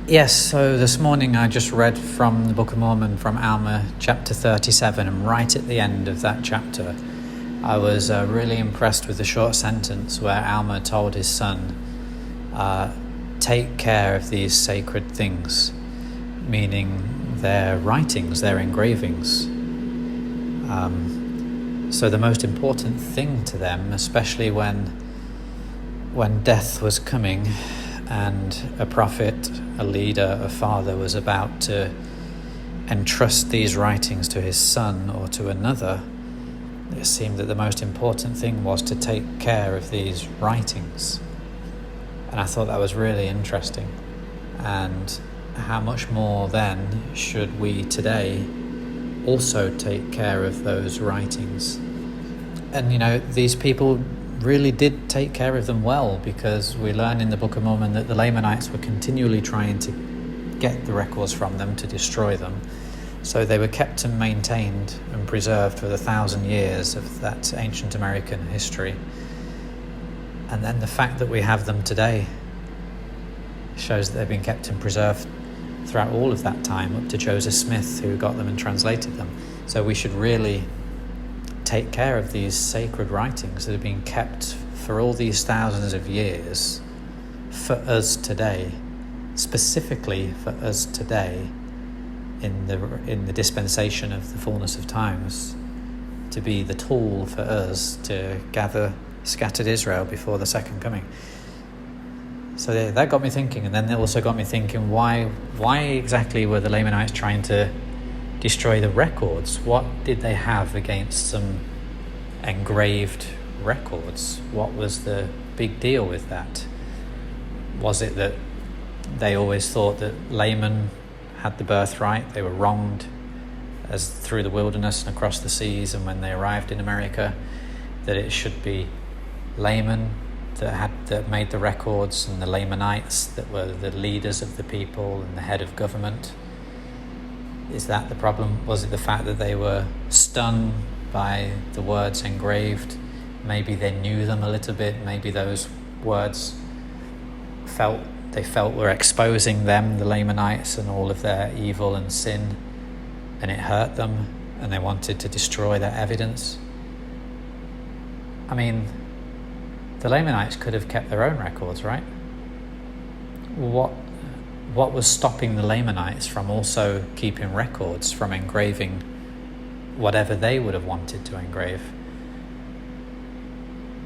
Yes, so this morning I just read from the Book of Mormon from Alma chapter 37, and right at the end of that chapter I was really impressed with the short sentence where Alma told his son, take care of these sacred things, meaning their writings, their engravings. So the most important thing to them, especially when death was coming and a prophet, a leader, a father was about to entrust these writings to his son or to another, it seemed that the most important thing was to take care of these writings. And I thought that was really interesting. And how much more then should we today also take care of those writings? And these people really did take care of them well, because we learn in the Book of Mormon that the Lamanites were continually trying to get the records from them, to destroy them. So they were kept and maintained and preserved for the 1,000 years of that ancient American history. And then the fact that we have them today shows that they've been kept and preserved throughout all of that time, up to Joseph Smith, who got them and translated them. So we should really take care of these sacred writings that have been kept for all these thousands of years for us today, specifically for us today in the dispensation of the fullness of times, to be the tool for us to gather scattered Israel before the second coming. So that got me thinking, and then it also got me thinking, why exactly were the Lamanites trying to destroy the records? What did they have against some engraved records? What was the big deal with that? Was it that they always thought that laymen had the birthright? They were wronged as through the wilderness and across the seas, and when they arrived in America, that it should be laymen that made the records, and the Lamanites that were the leaders of the people and the head of government? Is that the problem? Was it the fact that they were stunned by the words engraved? Maybe they knew them a little bit. Maybe those words they felt were exposing them, the Lamanites, and all of their evil and sin, and it hurt them, and they wanted to destroy that evidence. I mean, the Lamanites could have kept their own records, right? What was stopping the Lamanites from also keeping records, from engraving whatever they would have wanted to engrave?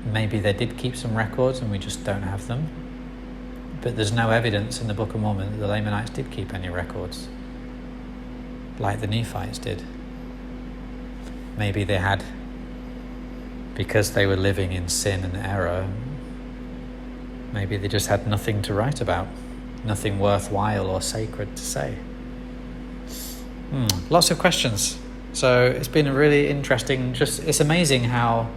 Maybe they did keep some records and we just don't have them. But there's no evidence in the Book of Mormon that the Lamanites did keep any records, like the Nephites did. Maybe they had, because they were living in sin and error, maybe they just had nothing to write about. Nothing worthwhile or sacred to say. Lots of questions. So it's been a really interesting, it's amazing how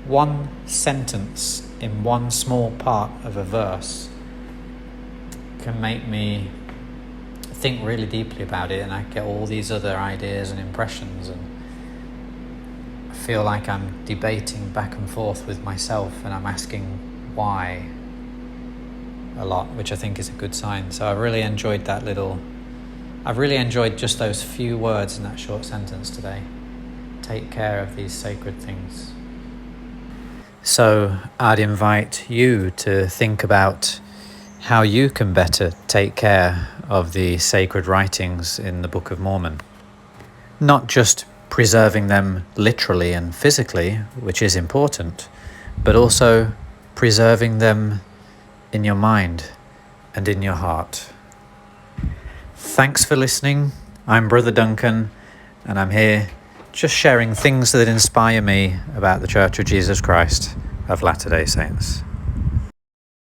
one sentence in one small part of a verse can make me think really deeply about it, and I get all these other ideas and impressions, and I feel like I'm debating back and forth with myself, and I'm asking why a lot, which I think is a good sign. So I really enjoyed I've really enjoyed just those few words in that short sentence today. Take care of these sacred things. So I'd invite you to think about how you can better take care of the sacred writings in the Book of Mormon. Not just preserving them literally and physically, which is important, but also preserving them in your mind and in your heart. Thanks for listening. I'm Brother Duncan, and I'm here just sharing things that inspire me about the Church of Jesus Christ of Latter-day Saints.